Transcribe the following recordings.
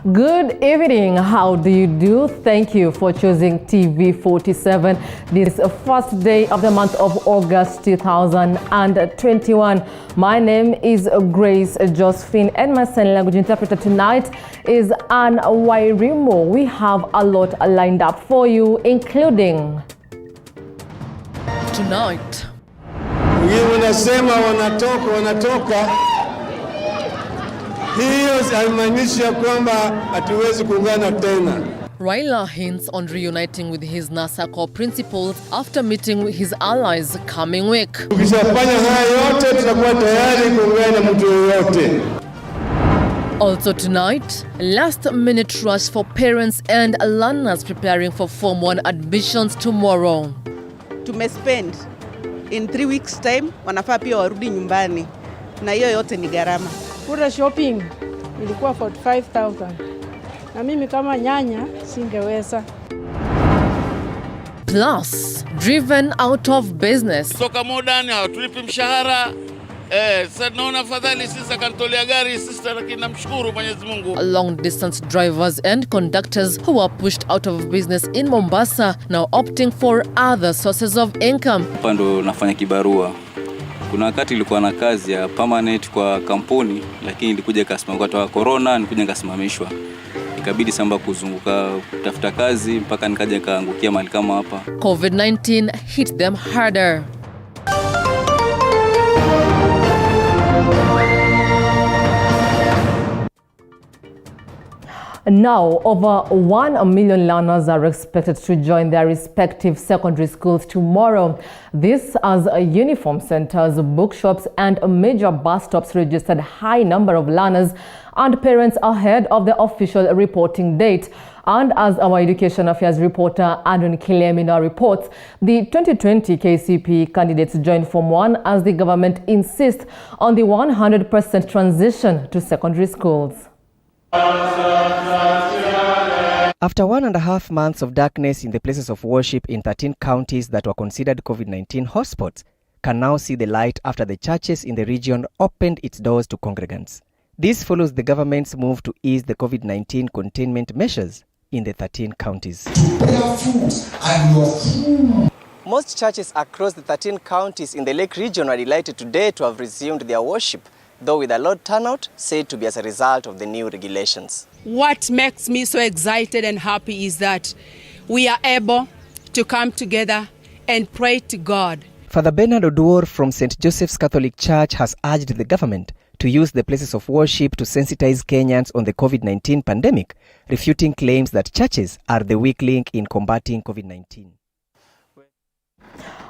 Good evening. How do you do? Thank you for choosing TV47. This is the first day of the month of August 2021. My name is Grace Josephine and my sign language interpreter tonight is Ann Wairimo. We have a lot lined up for you, including tonight. Wengine wanasema wanatoka. Hiyo haimaanishi kwamba hatuwezi kuungana tena. Raila hints on reuniting with his NASA core principles after meeting with his allies coming week. Tukishafanya haya yote tutakuwa tayari kuungana na mtu yoyote. Also tonight, last-minute rush for parents and learners preparing for Form 1 admissions tomorrow. Tumespend in 3 weeks time, wanafaa pia warudi nyumbani. Na hiyo yote ni gharama. Kura shopping ilikuwa 45,000. Na mimi kama nyanya singeweza. Plus, driven out of business. Soka modern hatulipi mshahara. Sasa naona afadhali sisi akantolea gari sister, lakini namshukuru Mwenyezi Mungu. Long distance drivers and conductors who were pushed out of business in Mombasa now opting for other sources of income. Hapa ndo nafanya kibarua. Kuna wakati ilikuwa na kazi ya permanent kwa kampuni, lakini ilikuja kasimama kwa corona, nikuja kasimamishwa. Ikabidi samba kuzunguka kutafuta kazi mpaka nikaja kaangukia mahali kama hapa. COVID-19 hit them harder. Now, over 1 million learners are expected to join their respective secondary schools tomorrow. This as uniform centers, bookshops and major bus stops registered high number of learners and parents ahead of the official reporting date. And as our Education Affairs reporter Adon Kilemina reports, the 2020 KCP candidates joined Form 1 as the government insists on the 100% transition to secondary schools. After 1.5 months of darkness in the places of worship in 13 counties that were considered COVID-19 hotspots, can now see the light after the churches in the region opened its doors to congregants. This follows the government's move to ease the COVID-19 containment measures in the 13 counties. Most churches across the 13 counties in the Lake region are delighted today to have resumed their worship, though with a low turnout said to be as a result of the new regulations. What makes me so excited and happy is that we are able to come together and pray to God. Father Bernard Oduor from St. Joseph's Catholic Church has urged the government to use the places of worship to sensitize Kenyans on the COVID-19 pandemic, refuting claims that churches are the weak link in combating COVID-19.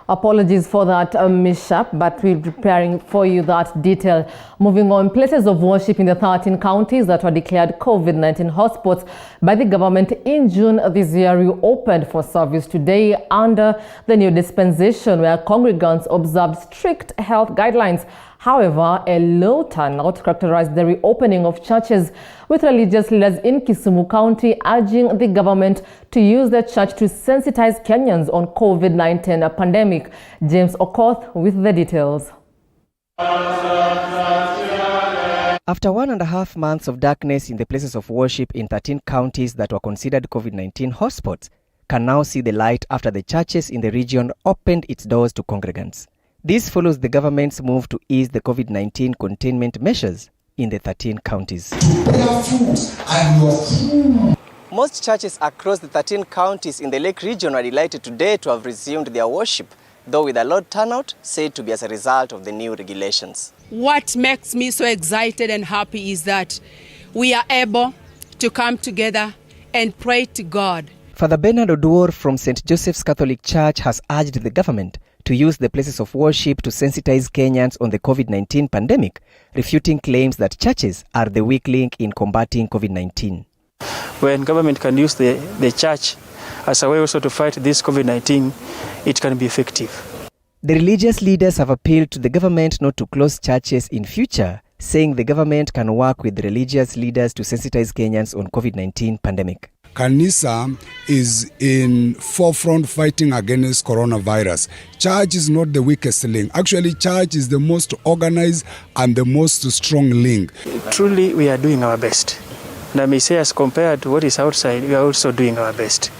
Apologies for that mishap, but we're preparing for you that detail. Moving on, places of worship in the 13 counties that were declared COVID-19 hotspots by the government in June this year reopened for service today under the new dispensation, where congregants observed strict health guidelines. However, a low turnout characterized the reopening of churches, with religious leaders in Kisumu County urging the government to use the church to sensitize Kenyans on COVID-19 pandemic. James Okoth with the details. After 1.5 months of darkness in the places of worship in 13 counties that were considered COVID-19 hotspots, can now see the light after the churches in the region opened its doors to congregants. This follows the government's move to ease the COVID-19 containment measures in the 13 counties. Most churches across the 13 counties in the Lake region are delighted today to have resumed their worship, though with a low turnout said to be as a result of the new regulations. What makes me so excited and happy is that we are able to come together and pray to God. Father Bernard Oduor from St. Joseph's Catholic Church has urged the government to use the places of worship to sensitize Kenyans on the COVID-19 pandemic, refuting claims that churches are the weak link in combating COVID-19. When government can use the church as a way also to fight this COVID-19, it can be effective. The religious leaders have appealed to the government not to close churches in future, saying the government can work with religious leaders to sensitize Kenyans on COVID-19 pandemic. Kanisa is in forefront fighting against coronavirus. Church is not the weakest link. Actually, church is the most organized and the most strong link. Truly, we are doing our best. And I may say, as compared to what is outside, we are also doing our best.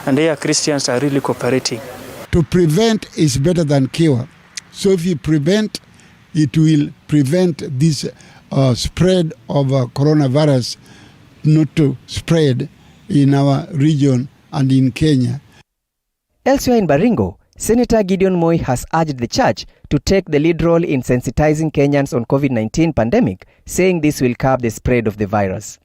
And here Christians are really cooperating. To prevent is better than cure. So if you prevent, it will prevent this spread of coronavirus not to spread in our region and in Kenya. Elsewhere in Baringo, Senator Gideon Moi has urged the church to take the lead role in sensitizing Kenyans on COVID-19 pandemic, saying this will curb the spread of the virus.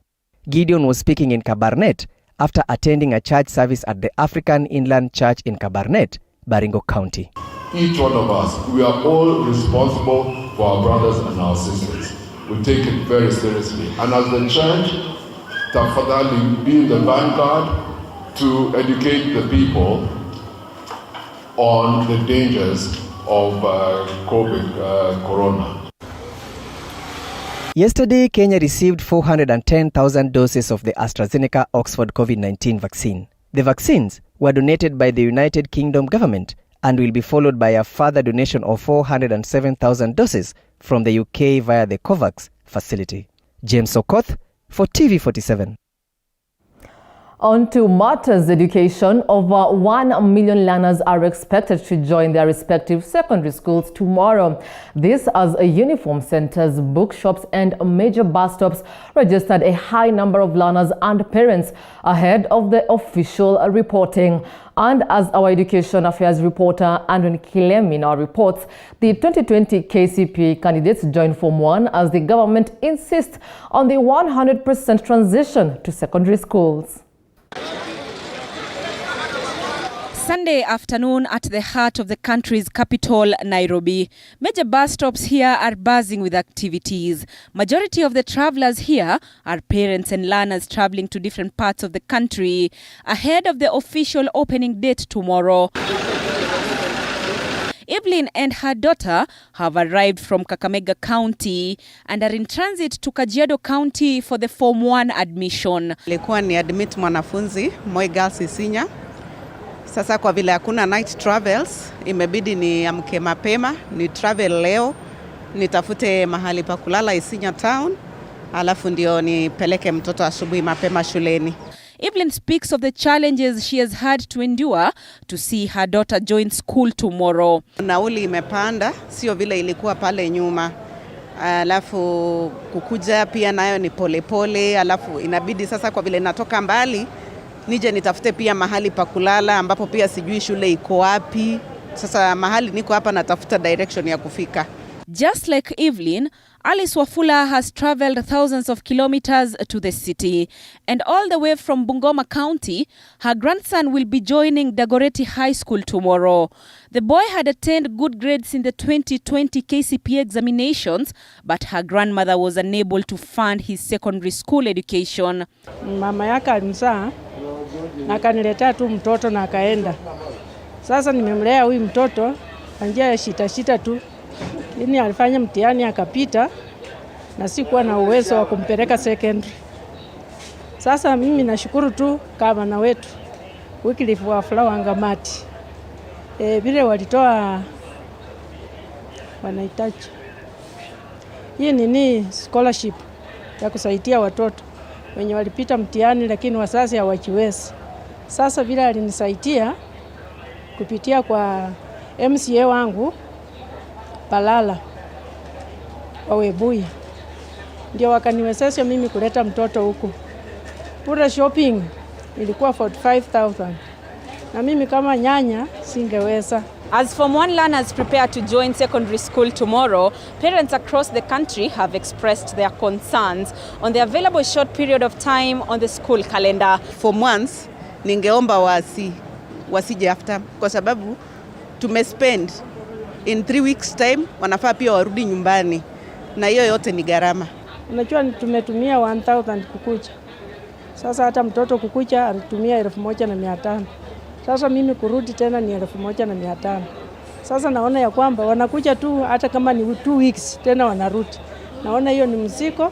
Gideon was speaking in Kabarnet after attending a church service at the African Inland Church in Kabarnet, Baringo County. Each one of us, we are all responsible for our brothers and our sisters. We take it very seriously. And as the church, tafadhali be in the vanguard to educate the people on the dangers of corona. Yesterday, Kenya received 410,000 doses of the AstraZeneca Oxford COVID-19 vaccine. The vaccines were donated by the United Kingdom government and will be followed by a further donation of 407,000 doses from the UK via the COVAX facility. James Okoth for TV47. On to matters education, over 1 million learners are expected to join their respective secondary schools tomorrow. This as uniform centers, bookshops and major bus stops registered a high number of learners and parents ahead of the official reporting. And as our education affairs reporter Andrew Kilemi now reports, the 2020 KCPE candidates join Form 1 as the government insists on the 100% transition to secondary schools. Sunday afternoon at the heart of the country's capital, Nairobi. Major bus stops here are buzzing with activities. Majority of the travelers here are parents and learners traveling to different parts of the country ahead of the official opening date tomorrow. Evelyn and her daughter have arrived from Kakamega County and are in transit to Kajiado County for the Form 1 admission. Nilikuwa ni admit mwanafunzi Moi Girls Isinya. Sasa kwa vile hakuna night travels, imebidi ni amke mapema, ni travel leo, nitafute mahali pa kulala Isinya town, alafu ndio nipeleke mtoto asubuhi mapema shuleni. Evelyn speaks of the challenges she has had to endure to see her daughter join school tomorrow. Nauli imepanda, sio vile ilikuwa pale nyuma. Alafu kukuja pia nayo ni polepole, alafu inabidi sasa kwa vile natoka mbali, nije nitafute pia mahali pa kulala ambapo pia sijui shule iko wapi. Sasa mahali niko hapa natafuta direction ya kufika. Just like Evelyn, Alice Wafula has traveled thousands of kilometers to the city. And all the way from Bungoma County, her grandson will be joining Dagoretti High School tomorrow. The boy had attained good grades in the 2020 KCPE examinations, but her grandmother was unable to fund his secondary school education. Mama yake alimzaa na akaniletea tu mtoto na akaenda. Sasa nimemlea huyu mtoto kwa njia ya shita tu. Lakini alifanya mtihani akapita na sikuwa na uwezo wa kumpeleka secondary. Sasa mimi nashukuru tu gavana wetu Wycliffe Wafula Wangamati. Vile walitoa wanahitaji hii ni scholarship ya kusaidia watoto wenye walipita mtihani lakini wazazi hawajiwezi. Sasa vile alinisaidia kupitia kwa MCA wangu Palala Wawebui, ndio wakaniwezesha mimi kuleta mtoto huku. Pura shopping ilikuwa 45,000 na mimi kama nyanya singeweza. As Form 1 learners prepare to join secondary school tomorrow, parents across the country have expressed their concerns on the available short period of time on the school calendar. Form 1s ningeomba wasije after kwa sababu tumespend in 3 weeks time, wanafaa pia warudi nyumbani na hiyo yote ni gharama. Unajua tumetumia 1,000 kukucha. Sasa hata mtoto kukucha alitumia 1,500. Sasa mimi kurudi tena ni 1,500. Sasa naona ya kwamba wanakuja tu hata kama ni 2 weeks tena wanarudi. Naona hiyo ni mzigo,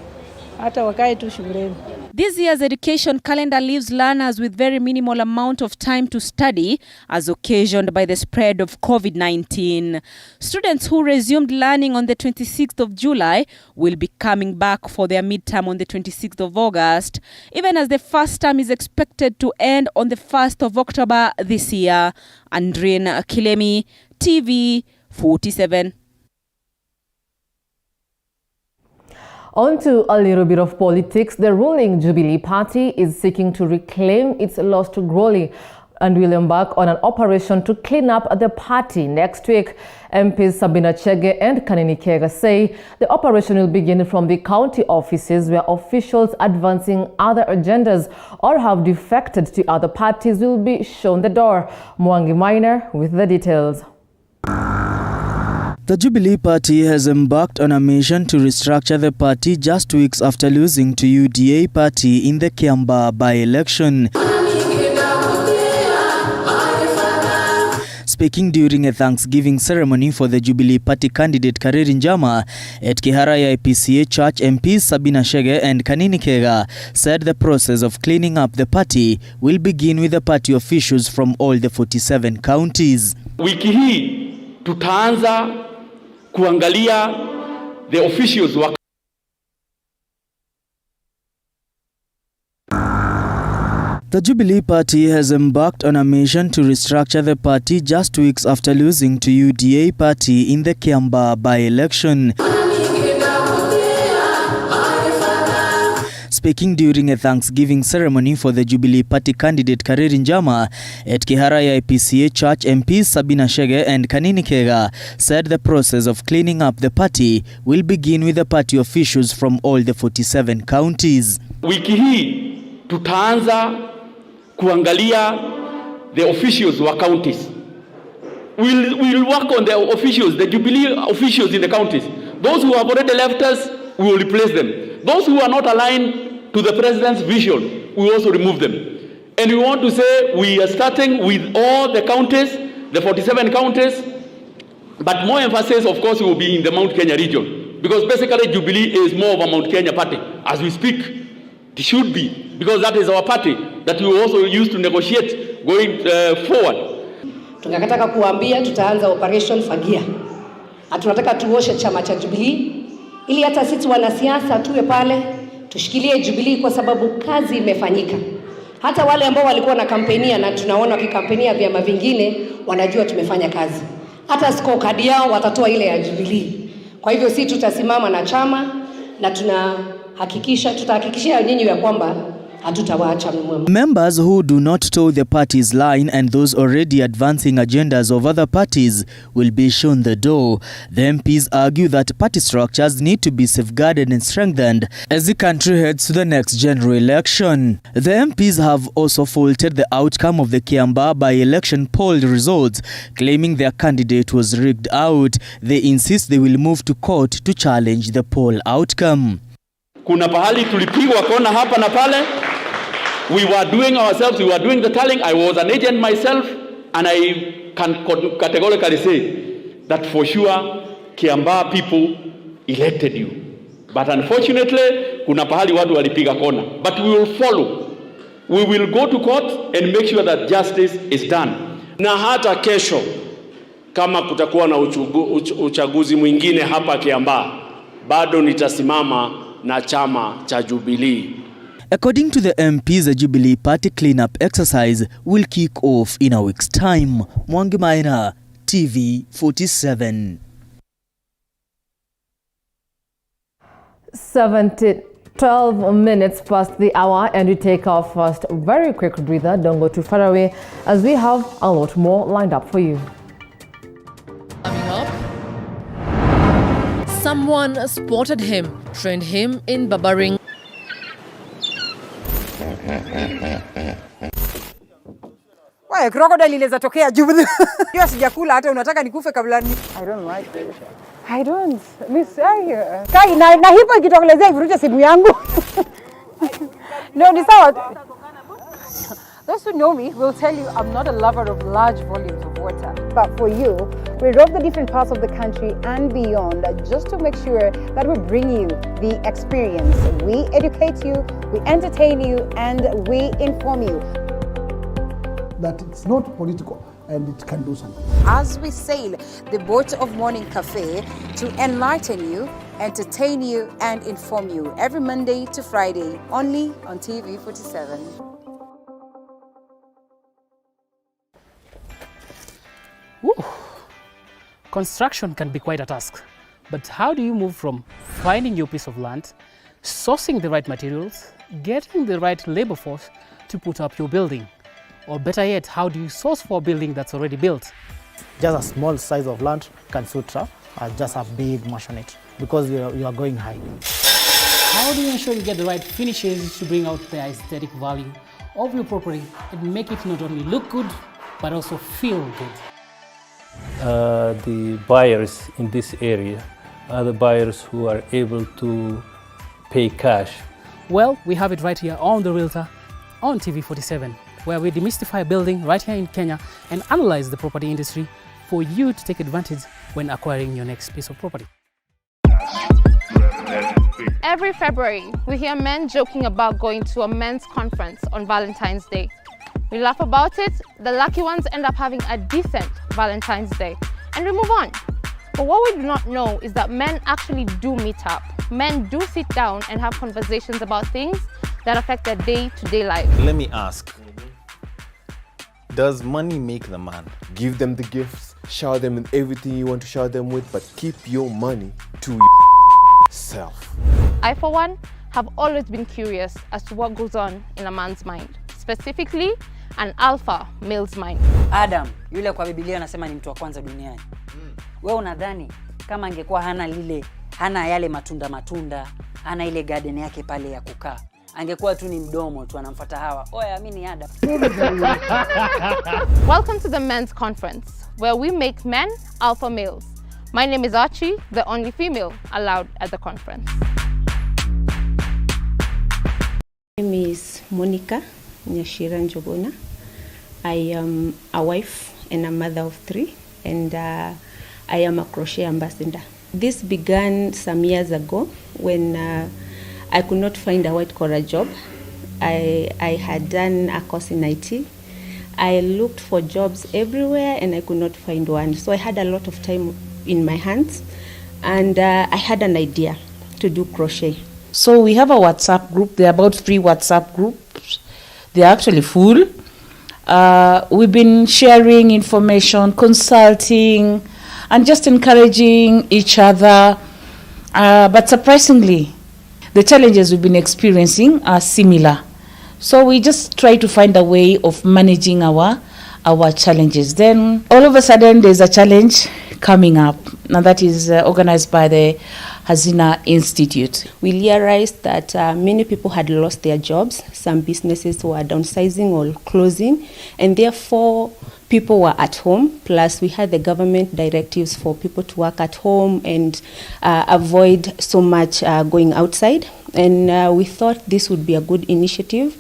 hata wakae tu shuleni. This year's education calendar leaves learners with very minimal amount of time to study, as occasioned by the spread of COVID-19. Students who resumed learning on the 26th of July will be coming back for their midterm on the 26th of August, even as the first term is expected to end on the 1st of October this year. Andrine Kilemi, TV47. On to a little bit of politics. The ruling Jubilee Party is seeking to reclaim its loss to Growley and will embark on an operation to clean up the party next week. MPs Sabina Chege and Kanini Kega say the operation will begin from the county offices, where officials advancing other agendas or have defected to other parties will be shown the door. Mwangi Minor with the details. The Jubilee Party has embarked on a mission to restructure the party just weeks after losing to UDA party in the Kiambaa by-election. Speaking during a Thanksgiving ceremony for the Jubilee Party candidate Kareri Njama at Kiharaya IPCA Church, MPs Sabina Chege and Kanini Kega said the process of cleaning up the party will begin with the party officials from all the 47 counties. Wiki hii tutaanza kuangalia the officials wa The Jubilee Party has embarked on a mission to restructure the party just weeks after losing to UDA party in the Kiambaa by-election. Speaking during a Thanksgiving ceremony for the Jubilee Party candidate Kareri Njama at Kiharaya IPCA Church, MPs Sabina Chege and Kanini Kega said the process of cleaning up the party will begin with the party officials from all the 47 counties. Wiki hii tutaanza kuangalia the officials wa counties. We'll work on the officials, the Jubilee officials in the counties. Those who have already left us, we will replace them. Those who are not aligned to the president's vision, we will also remove them. And we want to say we are starting with all the counties, the 47 counties, but more emphasis, of course, will be in the Mount Kenya region. Because basically Jubilee is more of a Mount Kenya party as we speak. It should be, because that is our party that we will also use to negotiate going forward. Tunataka kuambia tutaanza operation Fagia. Tunataka tuoshe chama cha Jubilee ili hata sisi wanasiasa tuwe pale tushikilie Jubilee, kwa sababu kazi imefanyika. Hata wale ambao walikuwa na kampenia na tunaona kikampenia vyama vingine wanajua tumefanya kazi. Hata scorecard yao watatoa ile ya Jubilee. Kwa hivyo sisi tutasimama na chama na tutahakikishia nyinyi ya kwamba hatutawaacha nyuma. Members who do not toe the party's line and those already advancing agendas of other parties will be shown the door. The MPs argue that party structures need to be safeguarded and strengthened as the country heads to the next general election. The MPs have also faulted the outcome of the Kiambaa by-election poll results, claiming their candidate was rigged out. They insist they will move to court to challenge the poll outcome. Kuna pahali tulipigwa kona hapa na pale. We were doing the tallying. I was an agent myself, and I can categorically say that for sure Kiambaa people elected you. But unfortunately, kuna pahali watu walipiga kona. But we will follow. We will go to court and make sure that justice is done. Na hata kesho kama kutakuwa na uchaguzi mwingine hapa Kiambaa, bado nitasimama na chama cha Jubilee. According to the MPs, the Jubilee Party cleanup exercise will kick off in a week's time. Mwangi Minor, TV47. 12 minutes past the hour, and we take our first very quick breather. Don't go too far away, as we have a lot more lined up for you. Coming up, someone spotted him, trained him in barbering. Why crocodile inaweza tokea juu. Hiyo sijakula hata unataka nikufe kabla ni. I don't like it. I don't. Miss Kai na hipo ikitokelezea ivuruche simu yangu. No, ni sawa. Those who know me will tell you I'm not a lover of large volumes of water. But for you, we rove the different parts of the country and beyond just to make sure that we bring you the experience. We educate you, We entertain you and we inform you. That it's not political and it can do something. As we sail the boat of Morning Cafe to enlighten you, entertain you and inform you every Monday to Friday only on TV47. Woo. Construction can be quite a task, but how do you move from finding your piece of land, sourcing the right materials, getting the right labor force to put up your building? Or better yet, how do you source for a building that's already built? Just a small size of land can suit just a big maisonette because you are going high. How do you ensure you get the right finishes to bring out the aesthetic value of your property and make it not only look good, but also feel good? The buyers in this area are the buyers who are able to pay cash. Well, we have it right here on The Realtor on TV47, where we demystify building right here in Kenya and analyze the property industry for you to take advantage when acquiring your next piece of property. Every February, we hear men joking about going to a men's conference on Valentine's Day. We laugh about it, the lucky ones end up having a decent Valentine's Day, and we move on. But what we do not know is that men actually do meet up. Men do sit down and have conversations about things that affect their day-to-day life. Let me ask, does money make the man? Give them the gifts, shower them with everything you want to shower them with, but keep your money to yourself. I, for one, have always been curious as to what goes on in a man's mind, specifically an alpha male's mind. Adam, yule kwa Biblia anasema ni mtu wa kwanza duniani. Wewe unadhani kama angekuwa hana yale matunda, hana ile garden yake pale ya kukaa, angekuwa tu ni mdomo tu anamfuata Hawa. Oya, mimi ni Adam. Welcome to the men's conference, where we make men alpha males. My name is Archie, the only female allowed at the conference. My name is Monica Nyashira Njogona. I am a wife and a mother of 3, and I am a crochet ambassador. This began some years ago when I could not find a white-collar job. I had done a course in IT. I looked for jobs everywhere and I could not find one. So I had a lot of time in my hands, and I had an idea to do crochet. So we have a WhatsApp group. There are about 3 WhatsApp groups. They are actually full. We've been sharing information, consulting, and just encouraging each other. But surprisingly, the challenges we've been experiencing are similar. So we just try to find a way of managing our challenges. Then all of a sudden there's a challenge coming up, and that is organized by the Hazina Institute. We realized that many people had lost their jobs. Some businesses were downsizing or closing, and therefore people were at home. Plus we had the government directives for people to work at home and avoid so much going outside. And we thought this would be a good initiative,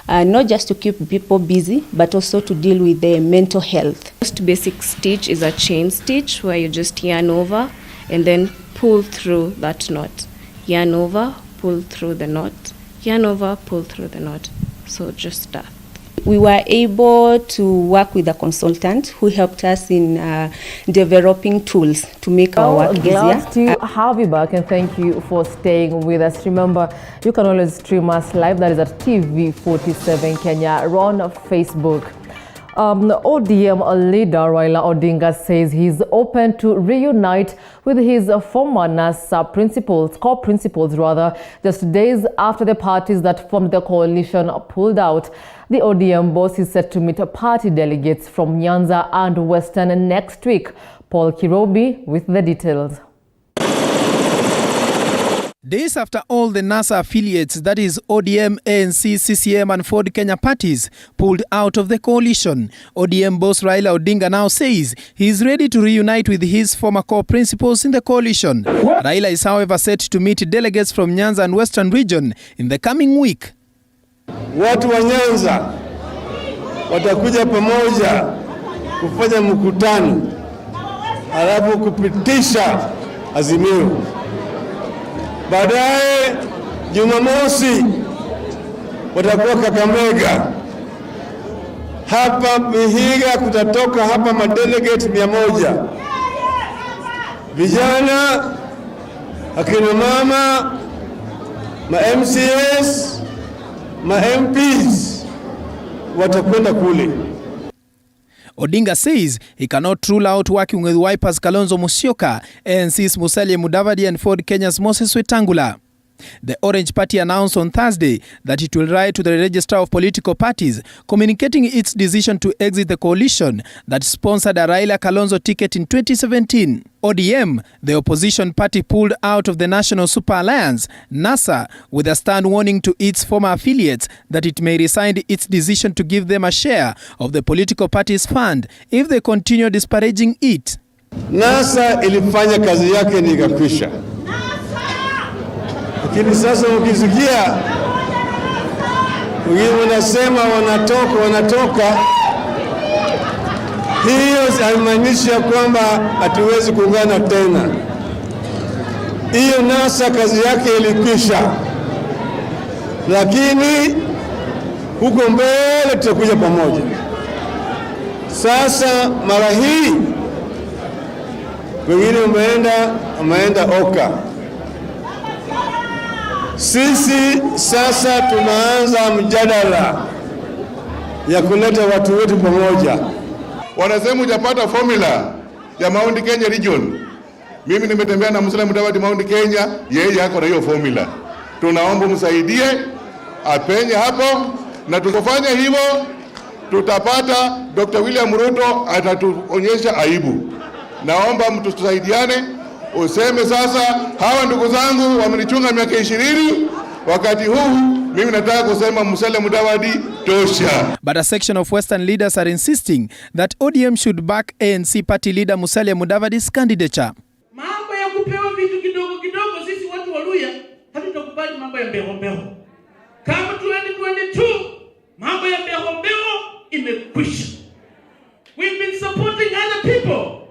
not just to keep people busy, but also to deal with their mental health. Most basic stitch is a chain stitch, where you just yarn over and then pull through that knot. Yarn over, pull through the knot. Yarn over, pull through the knot. So just that. We were able to work with a consultant who helped us in developing tools to make our work easier. Glad to have you back, and thank you for staying with us. Remember, you can always stream us live. That is at TV47 Kenya on Facebook. ODM leader Raila Odinga says he's open to reunite with his former NASA core principals, just days after the parties that formed the coalition pulled out. The ODM boss is set to meet party delegates from Nyanza and Western next week. Paul Kirobi with the details. Days after all the NASA affiliates, that is ODM, ANC, CCM and Ford Kenya parties, pulled out of the coalition, ODM boss Raila Odinga now says he is ready to reunite with his former core principals in the coalition. Raila is however set to meet delegates from Nyanza and Western region in the coming week. Watu wa Nyanza watakuja pamoja kufanya mkutano alafu kupitisha azimio. Baadaye Jumamosi watakuwa Kakamega. Hapa Vihiga kutatoka hapa madelegate 100. Vijana, akina mama, ma MCS, ma MPs watakwenda kule. Odinga says he cannot rule out working with Wiper's Kalonzo Musyoka, ANC's Musalia Mudavadi and Ford Kenya's Moses Wetangula. The Orange Party announced on Thursday that it will write to the Register of Political Parties, communicating its decision to exit the coalition that sponsored a Raila Kalonzo ticket in 2017. ODM, the opposition party, pulled out of the National Super Alliance, NASA, with a stern warning to its former affiliates that it may rescind its decision to give them a share of the political party's fund if they continue disparaging it. NASA ilifanya kazi yake ni ikakwisha. Lakini sasa ukisikia wengine wanasema wanatoka, hiyo haimaanishi kwamba hatuwezi kuungana tena. Hiyo NASA kazi yake ilikwisha, lakini huko mbele tutakuja pamoja. Sasa mara hii wengine wameenda Oka. Sisi sasa tunaanza mjadala ya kuleta watu wetu pamoja. Wanasema hujapata formula ya Mount Kenya region. Mimi nimetembea na Musalia Mudavadi Mount Kenya, yeye yako na hiyo formula. Tunaomba msaidie apenye hapo, na tukifanya hivyo tutapata Dr. William Ruto atatuonyesha aibu. Naomba mtusaidiane. Useme sasa, hawa ndugu zangu wamenichunga miaka 20, wakati huu mimi nataka kusema Musalia Mudavadi tosha. But a section of Western leaders are insisting that ODM should back ANC party leader Musalia Mudavadi's candidature. Mambo ya kupewa vitu kidogo kidogo, sisi watu wa Luya hatutakubali mambo ya mbeho. Kama 2022 mambo ya mbeho imekwisha. We've been supporting other people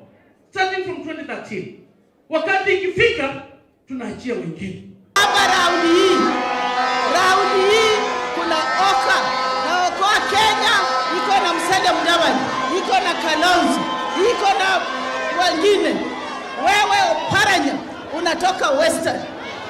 starting from 2013. Wakati ikifika tunaachia wengine. Hapa raundi hii kuna Oka na Okoa Kenya, iko na Musalia Mudavadi, iko na Kalonzo, iko na wengine. Wewe Oparanya unatoka Western.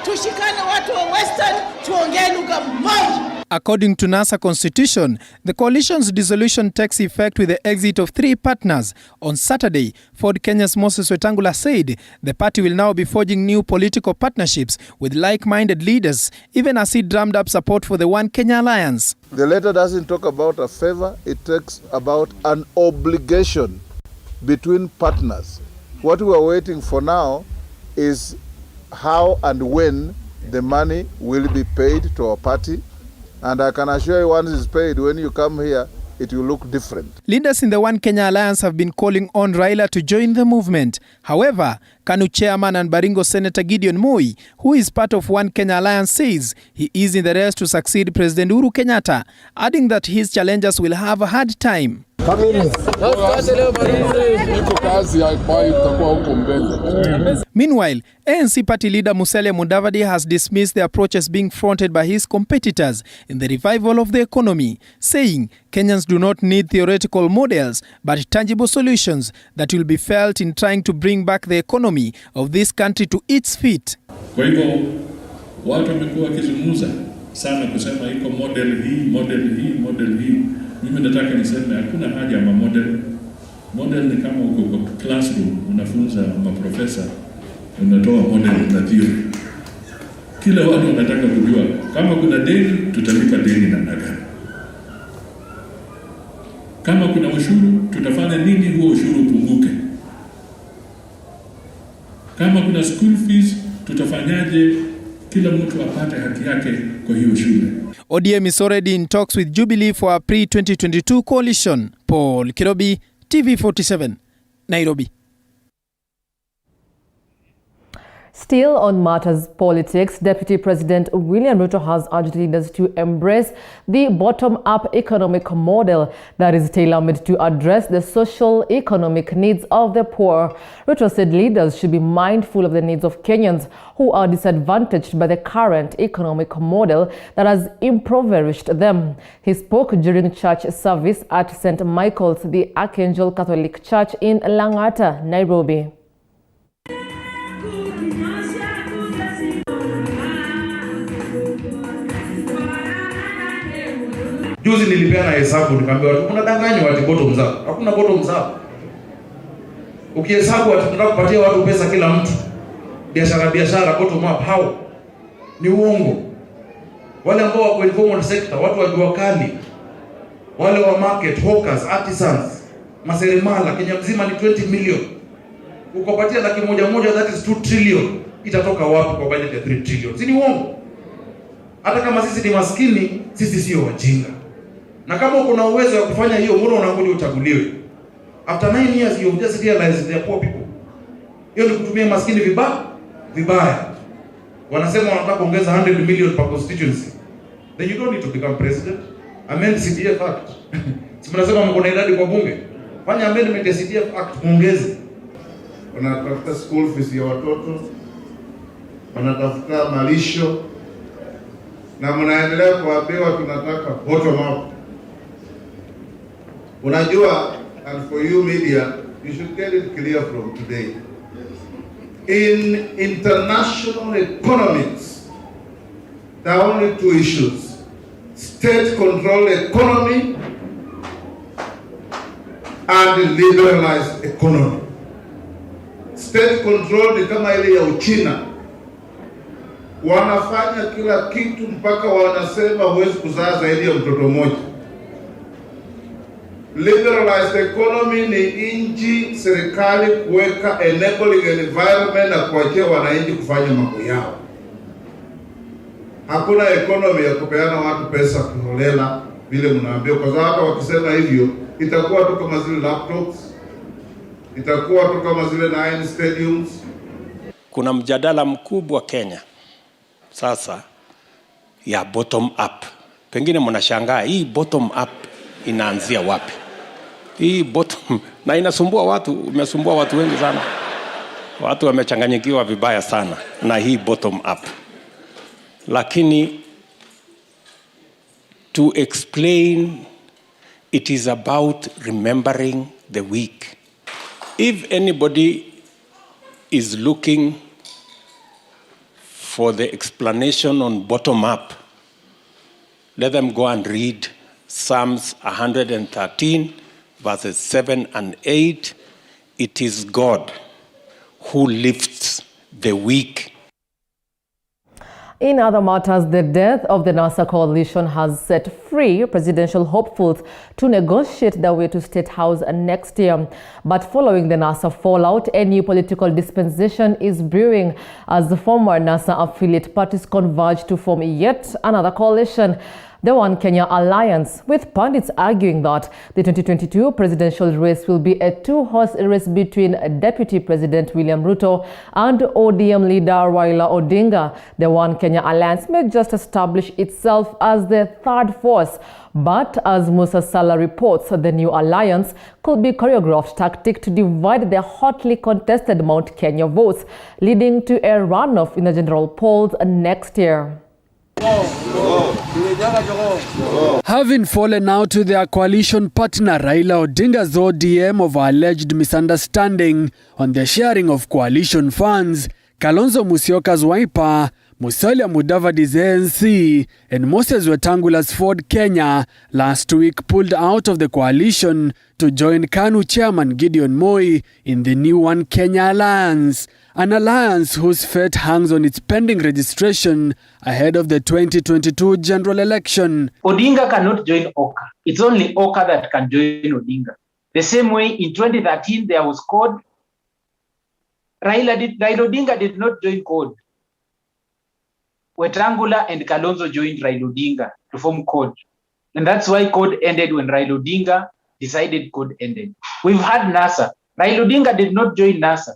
Tushikane watu wa Western, tuongee lugha moja. According to NASA Constitution, the coalition's dissolution takes effect with the exit of 3 partners. On Saturday, Ford Kenya's Moses Wetangula said the party will now be forging new political partnerships with like-minded leaders, even as he drummed up support for the One Kenya Alliance. The letter doesn't talk about a favor, it talks about an obligation between partners. What we are waiting for now is how and when the money will be paid to our party. And I can assure you, once it's paid, when you come here, it will look different. Leaders in the One Kenya Alliance have been calling on Raila to join the movement. However, KANU chairman and Baringo Senator Gideon Moi, who is part of One Kenya Alliance, says he is in the race to succeed President Uhuru Kenyatta, adding that his challengers will have a hard time. Meanwhile, ANC party leader Musalia Mudavadi has dismissed the approach as being fronted by his competitors in the revival of the economy, saying Kenyans do not need theoretical models but tangible solutions that will be felt in trying to bring back the economy of this country to its feet. Kwa hivyo watu wamekuwa wakizungumza sana kusema iko model hii. Mimi nataka niseme hakuna haja ya model. Model ni kama uko kwa classroom unafunza maprofesa, unatoa model na theory. Kila watu wanataka kujua kama kuna deni tutalipa deni namna gani. Kama kuna ushuru tutafanya nini huo ushuru upunguke. Kama kuna school fees tutafanyaje kila mtu apate haki yake kwa hiyo shule. ODM is already in talks with Jubilee for a pre-2022 coalition. Paul Kirobi, TV47, Nairobi. Still on matters politics, Deputy President William Ruto has urged leaders to embrace the bottom-up economic model that is tailor-made to address the social economic needs of the poor. Ruto said leaders should be mindful of the needs of Kenyans who are disadvantaged by the current economic model that has impoverished them. He spoke during church service at St. Michael's, the Archangel Catholic Church in Lang'ata, Nairobi. Juzi nilipeana hesabu nikamwambia watu mnadanganywa ati bottoms up. Hakuna bottoms up. Ukihesabu ati tunataka kupatia watu pesa kila mtu. Biashara bottom up, how? Ni uongo. Wale ambao wako informal sector, watu wa jua kali, wale wa market, hawkers, artisans, maseremala, Kenya mzima ni 20 million. Ukopatia laki moja, that is 2 trillion. Itatoka wapi kwa budget ya 3 trillion? Si ni uongo? Hata kama sisi ni maskini, sisi sio wajinga. Na kama uko na uwezo wa kufanya hiyo, mbona unangoja uchaguliwe? After 9 years you just realize they are poor people. Hiyo ni kutumia maskini vibaya. Wanasema wanataka kuongeza 100 million per constituency. Then you don't need to become president. Amend CDF Act. Si mnasema mko na idadi kwa bunge? Fanya amendment ya CDF Act muongeze. Wanatafuta school fees ya watoto, wanatafuta malisho, na mnaendelea kuambiwa tunataka bottom up. Unajua, and for you media, you should get it clear from today. In international economics, there are only two issues: state-controlled economy and liberalized economy. State control ni kama ile ya Uchina. Wanafanya kila kitu mpaka wanasema huwezi kuzaa zaidi ya mtoto mmoja. Liberalized economy ni inji serikali kuweka enabling environment na kuachia wananchi kufanya mambo yao. Hakuna economy ya kupeana watu pesa kiholela vile mnaambia, kwa sababu hata wakisema hivyo itakuwa tu kama zile laptops, itakuwa tu kama zile 9 stadiums. Kuna mjadala mkubwa Kenya sasa ya bottom up. Pengine mnashangaa hii bottom up inaanzia wapi? Hii bottom na inasumbua watu, imesumbua watu wengi sana. Watu wamechanganyikiwa vibaya sana na hii bottom up. Lakini to explain, it is about remembering the weak. If anybody is looking for the explanation on bottom up, let them go and read Psalms 113, verses 7 and 8. It is God who lifts the weak. In other matters, the death of the NASA coalition has set free presidential hopefuls to negotiate their way to State House next year. But following the NASA fallout, a new political dispensation is brewing as the former NASA affiliate parties converge to form yet another coalition, the One Kenya Alliance, with pundits arguing that the 2022 presidential race will be a two-horse race between Deputy President William Ruto and ODM leader Raila Odinga. The One Kenya Alliance may just establish itself as the third force. But as Musa Salah reports, the new alliance could be choreographed tactic to divide the hotly contested Mount Kenya votes, leading to a runoff in the general polls next year. Having fallen out to their coalition partner Raila Odinga's ODM over alleged misunderstanding on the sharing of coalition funds, Kalonzo Musyoka's Wiper, Musalia Mudavadi's ANC, and Moses Wetangula's Ford Kenya last week pulled out of the coalition to join KANU chairman Gideon Moi in the new One Kenya Alliance, an alliance whose fate hangs on its pending registration ahead of the 2022 general election. Odinga cannot join Oka. It's only Oka that can join Odinga. The same way in 2013 there was CORD. Raila Odinga did not join CORD. Wetangula and Kalonzo joined Raila Odinga to form CORD. And that's why CORD ended when Raila Odinga decided CORD ended. We've had NASA. Raila Odinga did not join NASA.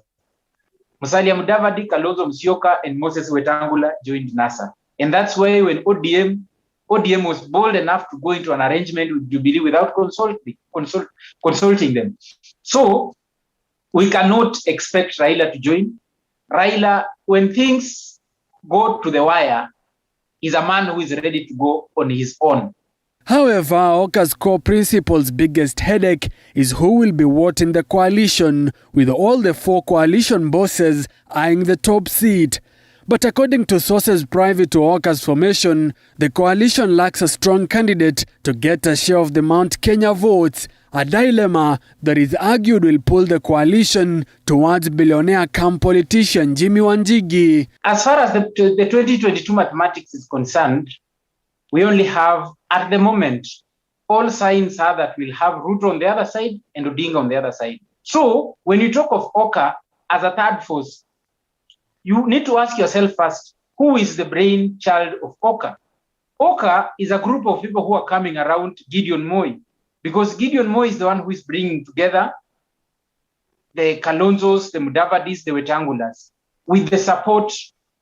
Musalia Mudavadi, Kalonzo Musyoka, and Moses Wetangula joined NASA. And that's why when ODM was bold enough to go into an arrangement with Jubilee without consulting them. So we cannot expect Raila to join. Raila, when things go to the wire, is a man who is ready to go on his own. However, Oka's core principal's biggest headache is who will be what in the coalition, with all the 4 coalition bosses eyeing the top seat. But according to sources private to Oka's formation, the coalition lacks a strong candidate to get a share of the Mount Kenya votes, a dilemma that is argued will pull the coalition towards billionaire camp politician Jimmy Wanjigi. As far as the 2022 mathematics is concerned, we only have, at the moment, all signs are that we'll have Ruto on the other side and Odinga on the other side. So when you talk of Oka as a third force, you need to ask yourself first, who is the brainchild of Oka? Oka is a group of people who are coming around Gideon Moi, because Gideon Moi is the one who is bringing together the Kalonzos, the Mudavadis, the Wetangulas, with the support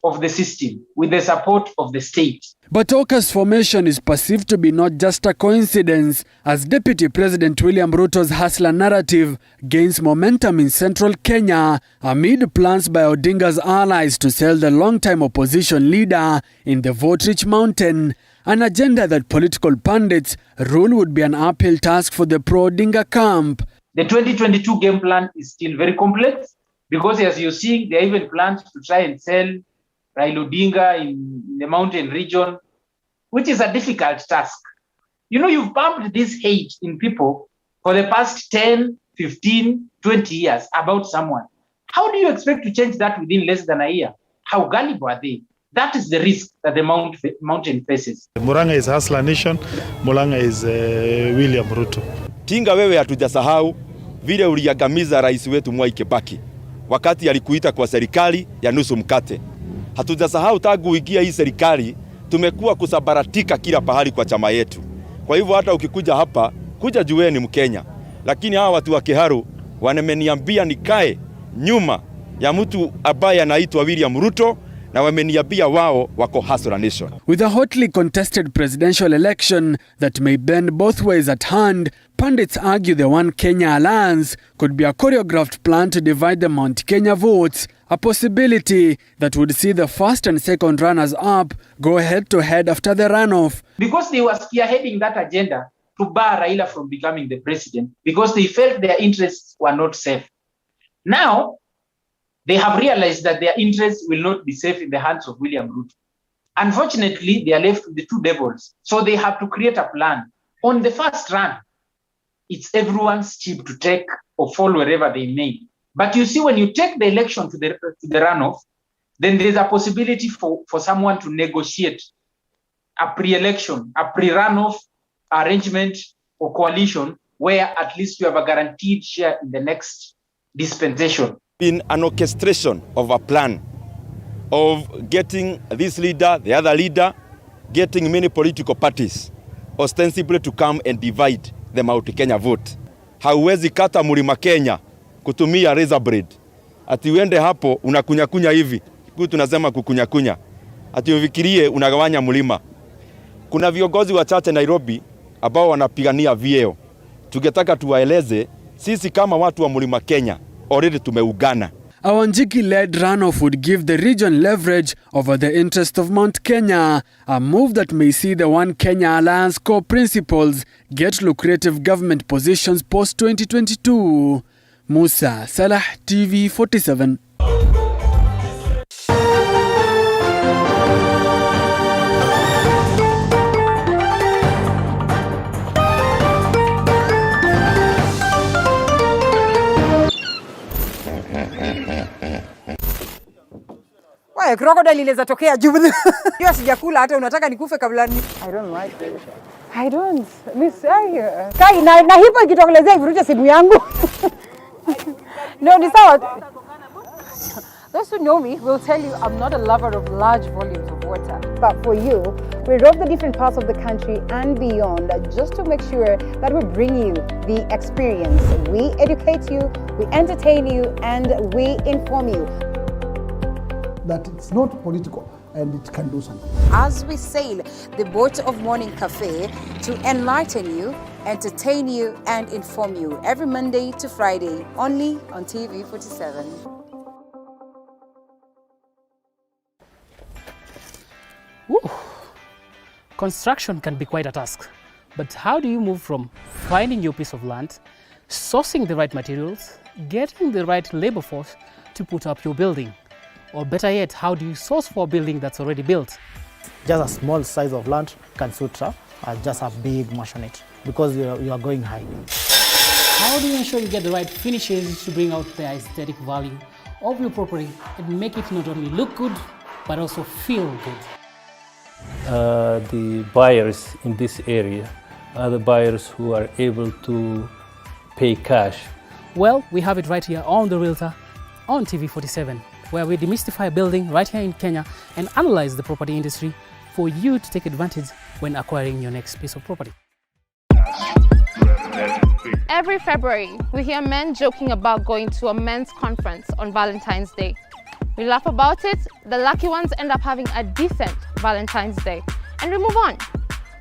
of the system, with the support of the state. But Oka's formation is perceived to be not just a coincidence, as Deputy President William Ruto's hustler narrative gains momentum in central Kenya amid plans by Odinga's allies to sell the long-time opposition leader in the vote-rich mountain, an agenda that political pundits rule would be an uphill task for the pro-Odinga camp. The 2022 game plan is still very complex because, as you're seeing, there are even plans to try and sell Raila Odinga in the mountain region, which is a difficult task. You know, you've pumped this hate in people for the past 10, 15, 20 years about someone. How do you expect to change that within less than a year? How gullible are they? That is the risk that the mountain faces. Murang'a is Hustler Nation, Murang'a is William Ruto. Tinga wewe hatujasahau vile uliangamiza rais wetu Mwai Kibaki wakati alikuita kwa serikali ya nusu mkate. Hatujasahau tangu uingia hii serikali tumekuwa kusabaratika kila pahali kwa chama yetu. Kwa hivyo hata ukikuja hapa, kuja jueni Mkenya. Lakini hawa watu wa Kiharu wameniambia nikae nyuma ya mtu ambaye anaitwa William Ruto na wameniambia wao wako Hustler Nation. With a hotly contested presidential election that may bend both ways at hand, pundits argue the One Kenya alliance could be a choreographed plan to divide the Mount Kenya votes, a possibility that would see the first and second runners-up go head-to-head after the runoff. Because they were spearheading that agenda to bar Raila from becoming the president, because they felt their interests were not safe. Now, they have realized that their interests will not be safe in the hands of William Ruto. Unfortunately, they are left with the two devils. So they have to create a plan. On the first run, it's everyone's cheap to take or fall wherever they may. But you see, when you take the election to the runoff, then there's a possibility for someone to negotiate a pre-election, a pre-runoff arrangement or coalition where at least you have a guaranteed share in the next dispensation. In an orchestration of a plan of getting this leader, the other leader, getting many political parties ostensibly to come and divide the Mount Kenya vote. Hauwezi kata mlima Kenya kutumia razor blade. Ati uende hapo unakunyakunya hivi. Kitu tunasema kukunyakunya. Ati ufikirie unagawanya mlima. Kuna viongozi wachache Nairobi ambao wanapigania vyeo. Tungetaka tuwaeleze sisi kama watu wa mlima Kenya already tumeugana. A Wanjigi-led runoff would give the region leverage over the interest of Mount Kenya, a move that may see the One Kenya Alliance core principles get lucrative government positions post-2022. Musa Salah, TV47. Crocodile inaweza tokea juu. Hiyo sijakula hata unataka nikufe kabla ni. I don't like it. I don't. Miss Kai na hipo ikitokelezea ivuruche simu yangu. No, ni sawa. Those who know me will tell you I'm not a lover of large volumes of water. But for you, we rove the different parts of the country and beyond just to make sure that we bring you the experience. We educate you, we entertain you, and we inform you. that it's not political and it can do something. As we sail the boat of Morning Cafe to enlighten you, entertain you, and inform you every Monday to Friday, only on TV47. Woo. Construction can be quite a task, but how do you move from finding your piece of land, sourcing the right materials, getting the right labor force to put up your building? Or better yet, how do you source for a building that's already built? Just a small size of land can suit just a big maisonette because you are going high. How do you ensure you get the right finishes to bring out the aesthetic value of your property and make it not only look good, but also feel good? The buyers in this area are the buyers who are able to pay cash. Well, we have it right here on The Realtor on TV47, where we demystify building right here in Kenya and analyze the property industry for you to take advantage when acquiring your next piece of property. Every February, we hear men joking about going to a men's conference on Valentine's Day. We laugh about it, the lucky ones end up having a decent Valentine's Day, and we move on.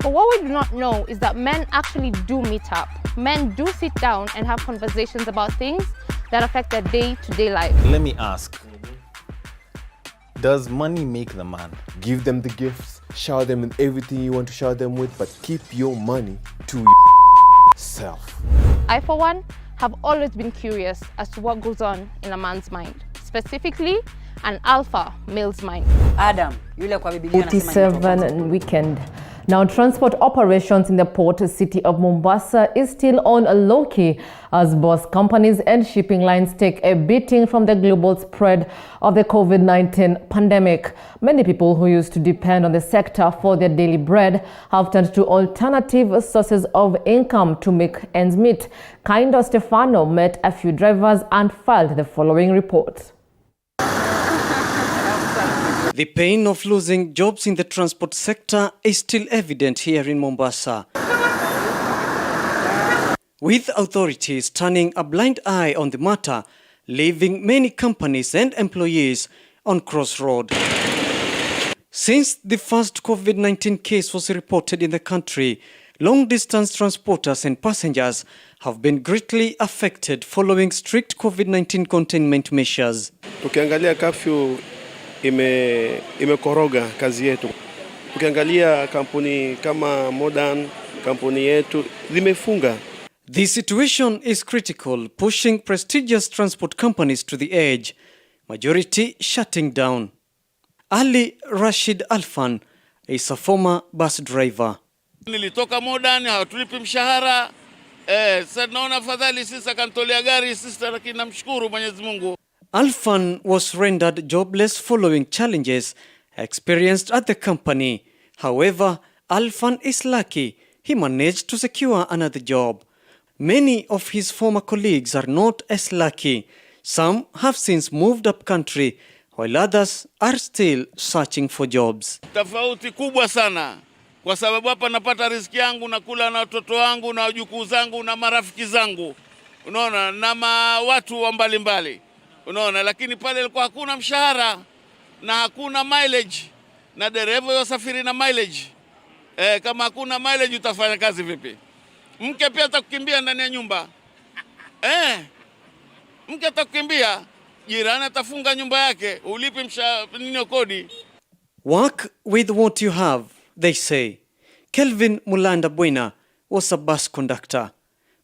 But what we do not know is that men actually do meet up. Men do sit down and have conversations about things that affect their day-to-day life. Let me ask, does money make the man? Give them the gifts, shower them with everything you want to shower them with, but keep your money to yourself. I, for one, have always been curious as to what goes on in a man's mind, specifically an alpha male's mind. Adam, yule kwa Biblia anasema 47 weekend. Now, transport operations in the port city of Mombasa is still on a low-key as both companies and shipping lines take a beating from the global spread of the COVID-19 pandemic. Many people who used to depend on the sector for their daily bread have turned to alternative sources of income to make ends meet. Kindo Stefano met a few drivers and filed the following report. The pain of losing jobs in the transport sector is still evident here in Mombasa, with authorities turning a blind eye on the matter, leaving many companies and employees on crossroad. Since the first COVID-19 case was reported in the country, long-distance transporters and passengers have been greatly affected following strict COVID-19 containment measures. Tukiangalia curfew imekoroga kazi yetu. Ukiangalia kampuni kama Modern, kampuni yetu zimefunga. The situation is critical, pushing prestigious transport companies to the edge, majority shutting down. Ali Rashid Alfan is a former bus driver. Nilitoka Modern, hawatulipi mshahara. Sasa naona afadhali sisi akantolea gari sisi, lakini namshukuru Mwenyezi Mungu. Alfan was rendered jobless following challenges experienced at the company. However, Alfan is lucky he managed to secure another job. Many of his former colleagues are not as lucky. Some have since moved up country, while others are still searching for jobs. Tofauti kubwa sana, kwa sababu hapa napata riziki yangu, nakula na watoto wangu na wajukuu zangu na marafiki zangu, unaona, na watu wa mbalimbali. Unaona, lakini pale ilikuwa hakuna mshahara na hakuna mileage na dereva yosafiri na mileage. Kama hakuna mileage utafanya kazi vipi? Mke pia atakukimbia ndani ya nyumba. Mke atakukimbia, jirani atafunga nyumba yake, ulipi kodi. Work with what you have, they say. Kelvin Mulanda Buena was a bus conductor.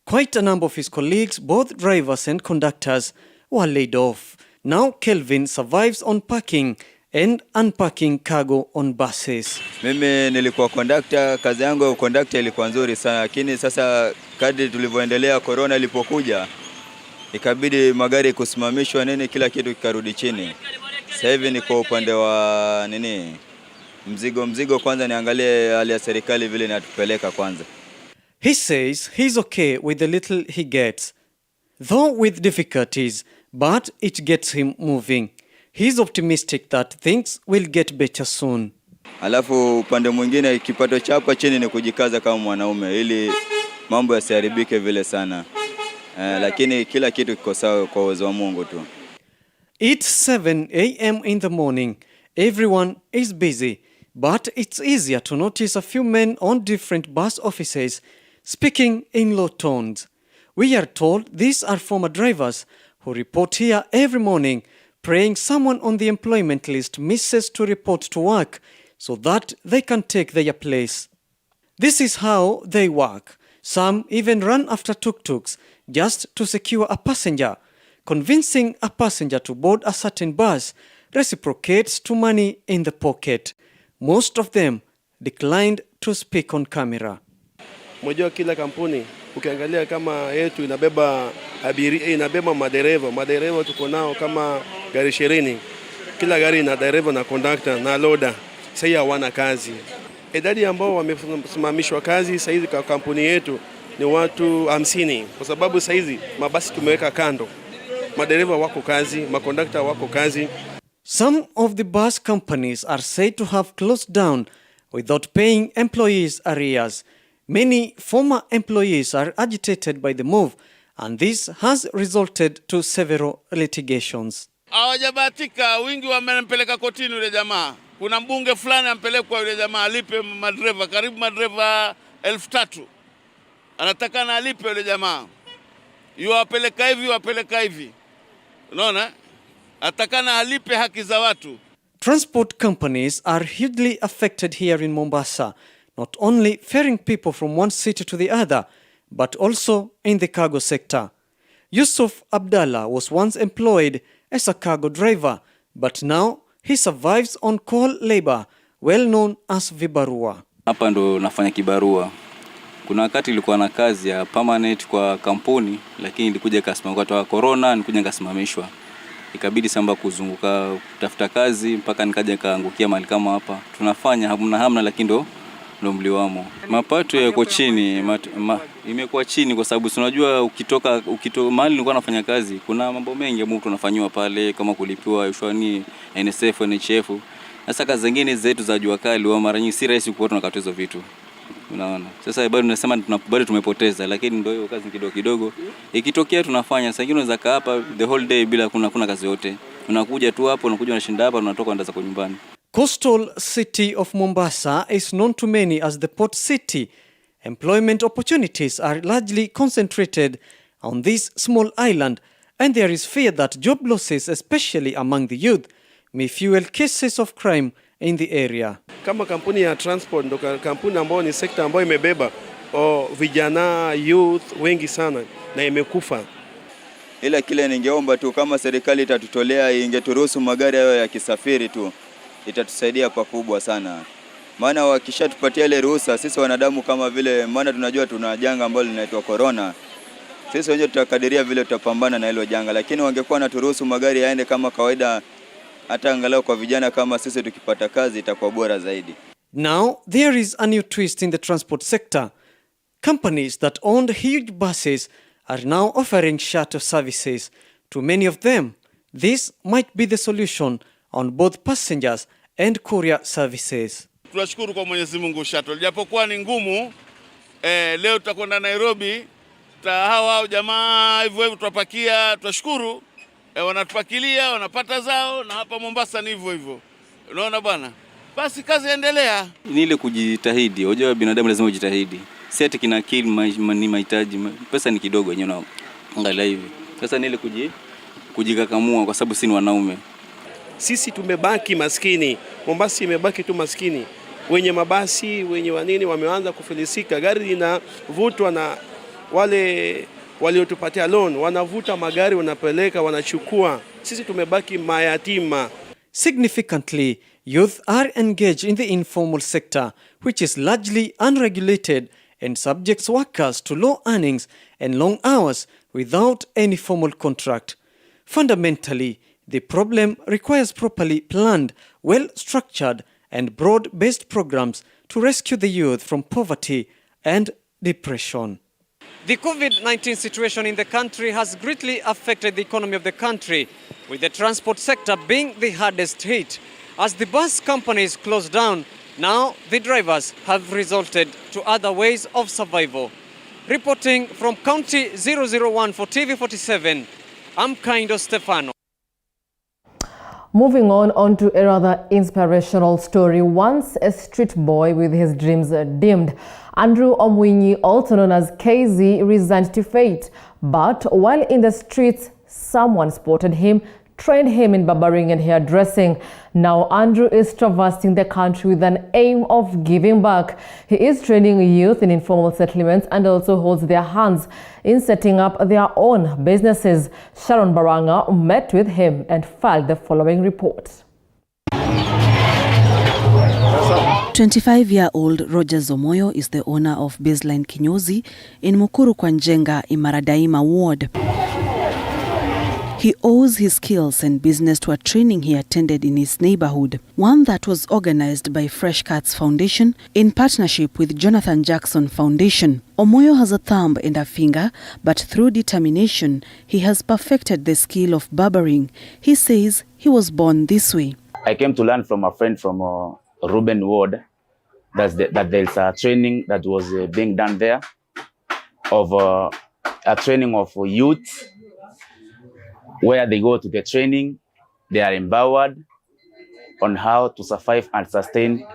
Quite a number of his colleagues, both drivers and conductors, were laid off. Now Kelvin survives on packing and unpacking cargo on buses. Mimi nilikuwa conductor, kazi yangu ya conductor ilikuwa nzuri sana, lakini sasa kadri tulivyoendelea corona ilipokuja ikabidi magari kusimamishwa kila kitu kikarudi chini. Sasa hivi niko upande wa mzigo kwanza niangalie hali ya serikali vile inatupeleka kwanza. He says he's okay with the little he gets, though with difficulties, but it gets him moving. He's optimistic that things will get better soon. Alafu upande mwingine kipato cha hapa chini ni kujikaza kama mwanaume ili mambo yasiharibike vile sana. Lakini kila kitu kiko sawa kwa uwezo wa Mungu tu. It's 7 a.m. in the morning. Everyone is busy, but it's easier to notice a few men on different bus offices speaking in low tones. We are told these are former drivers who report here every morning, praying someone on the employment list misses to report to work so that they can take their place. This is how they work. Some even run after tuk-tuks just to secure a passenger. Convincing a passenger to board a certain bus reciprocates to money in the pocket. Most of them declined to speak on camera. Mojua kila kampuni ukiangalia kama yetu inabeba abiria, inabeba madereva. Madereva tuko nao kama gari 20. Kila gari ina dereva na conductor na loader. Sasa hawana kazi. Idadi ambao wamesimamishwa kazi sasa hizi kwa kampuni yetu ni watu 50 kwa sababu sasa hizi mabasi tumeweka kando. Madereva wako kazi, makondakta wako kazi. Some of the bus companies are said to have closed down without paying employees arrears. Many former employees are agitated by the move, and this has resulted to several litigations. Hawajabahatika, wingi wamempeleka kotini yule jamaa. Kuna mbunge fulani ampelekwa yule jamaa alipe madreva, karibu madreva 3,000. Anataka na alipe yule jamaa. Yuwapeleka hivi, wapeleka hivi. Unaona? Atakana alipe haki za watu. Transport companies are hugely affected here in Mombasa, not only ferrying people from one city to the other, but also in the cargo sector. Yusuf Abdallah was once employed as a cargo driver, but now he survives on call labor, well known as vibarua. Hapa ndo nafanya kibarua. Kuna wakati nilikuwa na kazi ya permanent kwa kampuni, lakini nilikuja kasimamishwa wakati wa corona, nilikuja kasimamishwa. Ikabidi samba kuzunguka kutafuta kazi mpaka nikaja kaangukia mahali kama hapa. Tunafanya hamna lakini ndo mliwamo. Mapato yako chini, imekuwa chini kwa sababu unajua ukitoka mahali nilikuwa nafanya kazi, kuna mambo mengi ambayo tunafanywa pale kama kulipiwa ushwani, NSF, NHF. Sasa kazi zingine zetu za jua kali wa mara nyingi si rahisi kuwa tunakata hizo vitu. Unaona. Sasa bado tunasema bado tumepoteza, lakini ndio hiyo kazi kidogo. Ikitokea tunafanya. Sasa ingine unaweza kaa hapa the whole day bila kuna kazi yote. Unakuja tu hapo, unakuja unashinda hapa, unatoka unaenda kwa nyumbani. Coastal city of Mombasa is known to many as the port city. Employment opportunities are largely concentrated on this small island, and there is fear that job losses, especially among the youth, may fuel cases of crime in the area. Kama kampuni ya transport ndo kampuni ambayo ni sekta ambayo imebeba vijana youth wengi sana na imekufa. Ila kile ningeomba tu kama serikali itatutolea, ingeturuhusu magari hayo ya kisafiri tu, itatusaidia pakubwa sana. Maana wakishatupatia ile ruhusa, sisi wanadamu kama vile, maana tunajua tuna janga ambalo linaitwa corona. Sisi wenyewe tutakadiria vile tutapambana na hilo janga, lakini wangekuwa na turuhusu magari yaende kama kawaida, hata angalau kwa vijana kama sisi tukipata kazi itakuwa bora zaidi. Now there is a new twist in the transport sector. Companies that owned huge buses are now offering shuttle services. To many of them, this might be the solution on both passengers and courier services. Tunashukuru kwa Mwenyezi Mungu shuttle. Japokuwa ni ngumu, leo tutakwenda Nairobi, hao jamaa hivyo tutapakia, tunashukuru. Wanatupakilia, wanapata zao, na hapa Mombasa ni hivyo. Unaona bwana? Basi kazi endelea. Ni ile kujitahidi. Unajua binadamu lazima ujitahidi. Si ati kina akili ni mahitaji. Pesa ni kidogo yenyewe unaangalia hivi. Sasa ni ile kujikakamua kwa sababu sisi ni wanaume. Sisi tumebaki maskini. Mombasa imebaki tu maskini. Wenye mabasi, wenye wanini wameanza kufilisika. Gari linavutwa na wale waliotupatia loan, wanavuta magari, wanapeleka, wanachukua. Sisi tumebaki mayatima. Significantly, youth are engaged in the informal sector, which is largely unregulated and subjects workers to low earnings and long hours without any formal contract. Fundamentally, the problem requires properly planned, well-structured and broad-based programs to rescue the youth from poverty and depression. The COVID-19 situation in the country has greatly affected the economy of the country, with the transport sector being the hardest hit. As the bus companies close down, now the drivers have resorted to other ways of survival. Reporting from County 001 for TV47, I'm Kaindo Stefano. Moving on to a rather inspirational story. Once a street boy with his dreams dimmed, Andrew Omwinyi, also known as KZ, resigned to fate. But while in the streets, someone spotted him, trained him in barbering and hairdressing. Now Andrew is traversing the country with an aim of giving back. He is training youth in informal settlements and also holds their hands in setting up their own businesses. Sharon Baranga met with him and filed the following report. 25-year-old Roger Zomoyo is the owner of Baseline Kinyozi in Mukuru kwa Njenga in Maradaima ward. He owes his skills and business to a training he attended in his neighborhood, one that was organized by Fresh Cuts Foundation in partnership with Jonathan Jackson Foundation. Omoyo has a thumb and a finger, but through determination, he has perfected the skill of barbering. He says he was born this way. I came to learn from a friend from Ruben Ward that there's a training that was being done there of a training of youth, where they go to the training, they are empowered on how to survive and sustain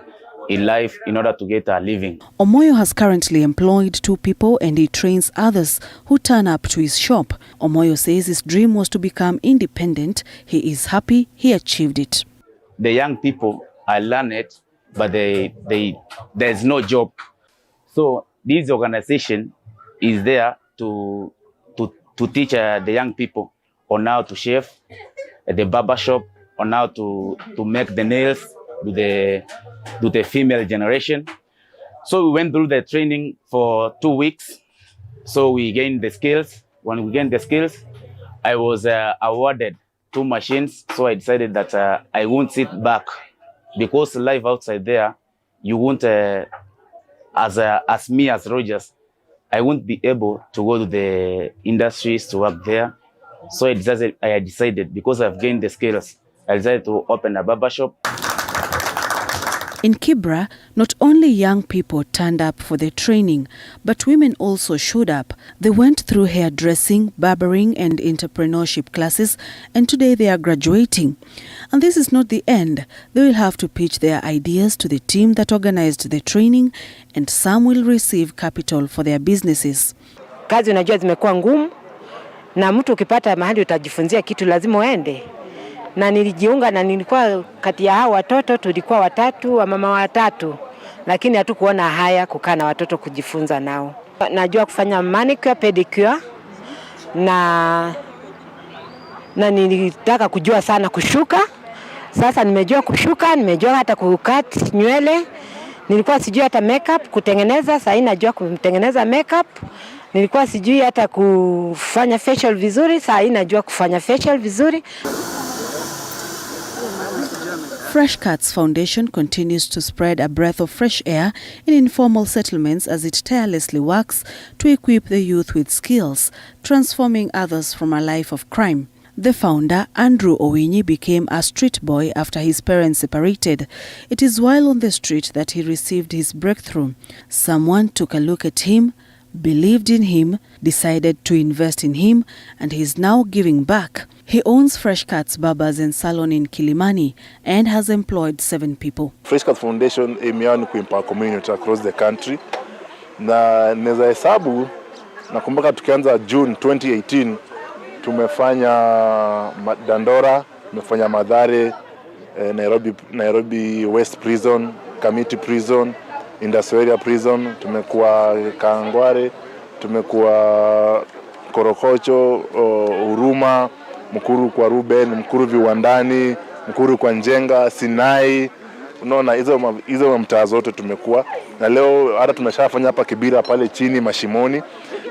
in life in order to get a living. Omoyo has currently employed 2 people and he trains others who turn up to his shop. Omoyo says his dream was to become independent. He is happy he achieved it. The young people, I learn it, but there's no job. So this organization is there to teach the young people on how to shave at the barber shop, on how to make the nails to the female generation. So we went through the training for 2 weeks. So we gained the skills. When we gained the skills, I was awarded 2 machines. So I decided that I won't sit back, because life outside there, you won't, as me as Rogers, I won't be able to go to the industries to work there. So I decided, because I've gained the skills, I decided to open a barber shop. In Kibra, not only young people turned up for the training, but women also showed up. They went through hairdressing, barbering and entrepreneurship classes, and today they are graduating. And this is not the end. They will have to pitch their ideas to the team that organized the training, and some will receive capital for their businesses. Kazi unajua zimekuwa ngumu, na mtu ukipata mahali utajifunzia kitu lazima uende. Na nilijiunga na nilikuwa kati ya hao watoto, tulikuwa 3 wa mama 3, lakini hatukuona haya kukaa na watoto kujifunza nao. Najua kufanya manicure, pedicure na nilitaka kujua sana kushuka. Sasa nimejua kushuka, nimejua hata kukat nywele. Nilikuwa sijui hata makeup kutengeneza, sasa najua kutengeneza makeup. Nilikuwa sijui hata kufanya facial vizuri, sasa najua kufanya facial vizuri. Fresh Cuts Foundation continues to spread a breath of fresh air in informal settlements as it tirelessly works to equip the youth with skills, transforming others from a life of crime. The founder, Andrew Owinyi, became a street boy after his parents separated. It is while on the street that he received his breakthrough. Someone took a look at him, believed in him, decided to invest in him, and he is now giving back. He owns Fresh Cuts Barbers and Salon in Kilimani and has employed 7 people. Fresh Cuts Foundation imeanza kuimpact community across the country. Na naweza hesabu, nakumbuka tukianza June 2018, tumefanya Dandora, tumefanya Mathare, Nairobi West Prison, Kamiti Prison, Industrial Area Prison, tumekuwa Kangware, tumekuwa Korokocho, Huruma, Mukuru kwa Ruben, Mukuru Viwandani, Mukuru kwa Njenga, Sinai. Unaona hizo mtaa zote tumekuwa. Na leo hata tumeshafanya hapa Kibira pale chini Mashimoni.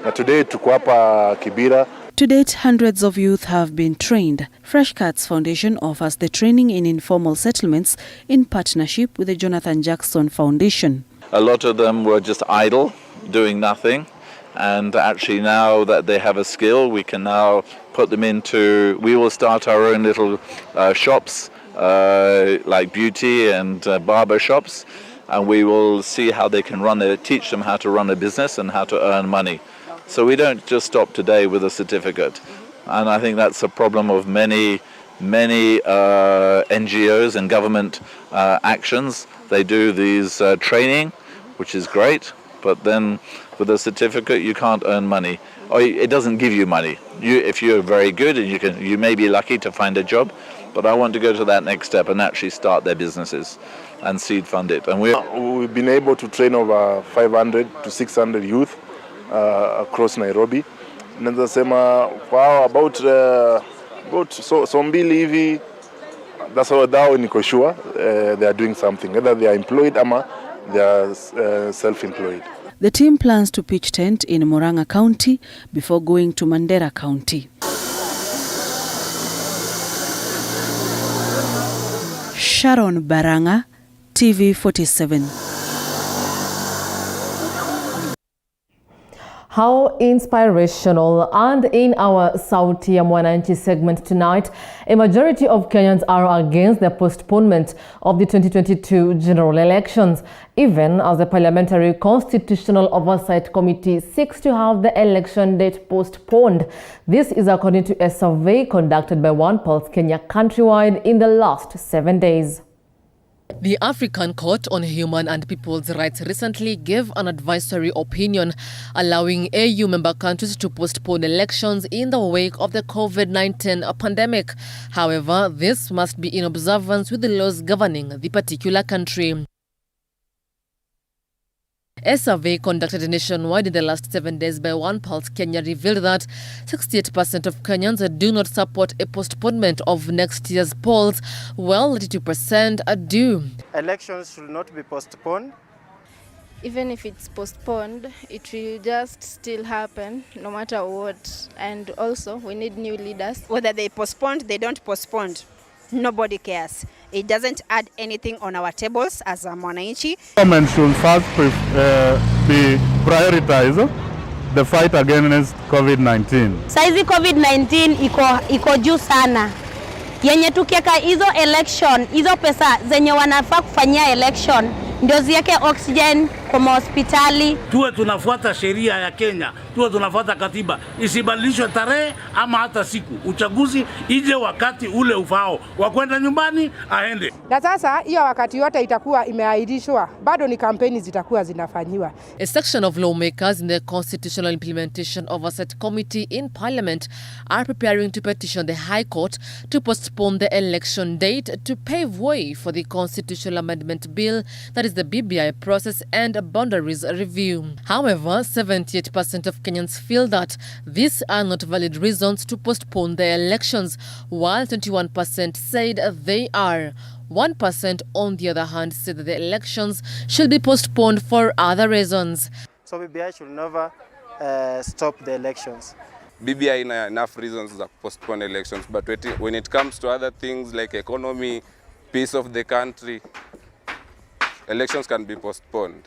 Na today tuko hapa Kibira. To date, hundreds of youth have been trained. Fresh Cuts Foundation offers the training in informal settlements in partnership with the Jonathan Jackson Foundation. A lot of them were just idle, doing nothing. And actually now that they have a skill, we can now put them into, we will start our own little shops, like beauty and barber shops. And we will see how they can teach them how to run a business and how to earn money. So we don't just stop today with a certificate. And I think that's a problem of many many NGOs and government actions. They do these training, which is great, but then with a certificate you can't earn money, or it doesn't give you money. If you're very good, and you may be lucky to find a job, but I want to go to that next step and actually start their businesses and seed fund it. And we've been able to train over 500 to 600 youth across Nairobi. Naweza sema wow, about so mbili hivi, that's all dao niko sure they are doing something, either they are employed ama they are self-employed. The team plans to pitch tent in Murang'a County before going to Mandera County. Sharon Baranga, TV47. How inspirational. And in our Sauti ya Mwananchi segment tonight, a majority of Kenyans are against the postponement of the 2022 general elections, even as the Parliamentary Constitutional Oversight Committee seeks to have the election date postponed. This is according to a survey conducted by One Pulse Kenya countrywide in the last 7 days. The African Court on Human and People's Rights recently gave an advisory opinion allowing AU member countries to postpone elections in the wake of the COVID-19 pandemic. However, this must be in observance with the laws governing the particular country. A survey conducted nationwide in the last 7 days by One Pulse Kenya revealed that 68% of Kenyans do not support a postponement of next year's polls, while 82% do. Elections should not be postponed. Even if it's postponed, it will just still happen no matter what. And also, we need new leaders. Whether they postponed, they don't postpone. Nobody cares. It doesn't add anything on our tables as a mwananchi. Government should first be prioritize the fight against COVID-19. Saizi COVID-19 iko juu sana. Yenye tukieka hizo election, hizo pesa zenye wanafaa kufanyia election, ndio ziweke oxygen kwa hospitali. Tuwe tunafuata sheria ya Kenya, tuwe tunafuata katiba. Isibadilishwe tarehe ama hata siku. Uchaguzi ije wakati ule ufao. Wakwenda nyumbani aende. Na sasa hiyo wakati yote itakuwa imeahirishwa, bado ni kampeni zitakuwa zinafanyiwa. A section of lawmakers in the Constitutional Implementation Oversight Committee in Parliament are preparing to petition the High Court to postpone the election date to pave way for the Constitutional Amendment Bill, that is the BBI process and boundaries review. However, 78% of Kenyans feel that these are not valid reasons to postpone the elections, while 21% said they are. 1% on the other hand said that the elections should be postponed for other reasons. So BBI should never stop the elections. BBI ina enough reasons to postpone elections, but when it comes to other things like economy, peace of the country, elections can be postponed.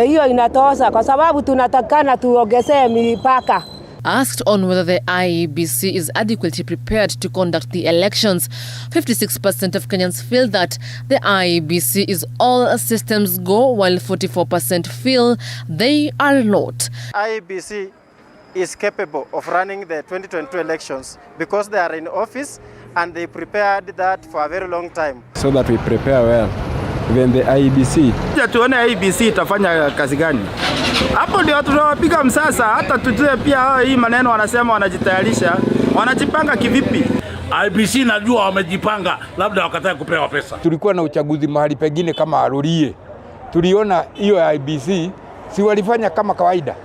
Hiyo inatosha kwa sababu tunatakana tuongezee mipaka. Asked on whether the IEBC is adequately prepared to conduct the elections, 56% of Kenyans feel that the IEBC is all systems go, while 44% feel they are not. IEBC is capable of running the 2022 elections because they are in office and they prepared that for a very long time. So that we prepare well. Even the IEBC. Tuone IEBC itafanya kazi gani. Hapo ndio tunawapiga msasa, hata tujue pia hii maneno wanasema wanajitayarisha, wanajipanga kivipi? IEBC najua wamejipanga, labda wakataka kupewa pesa. Tulikuwa na uchaguzi mahali pengine kama Arurie. Tuliona hiyo IEBC si walifanya kama kawaida.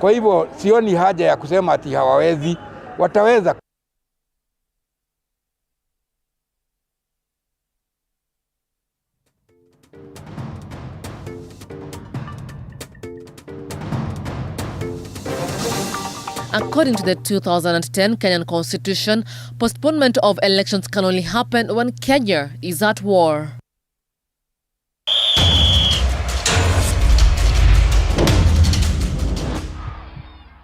Kwa hivyo sioni haja ya kusema ati hawawezi, wataweza. According to the 2010 Kenyan Constitution, postponement of elections can only happen when Kenya is at war.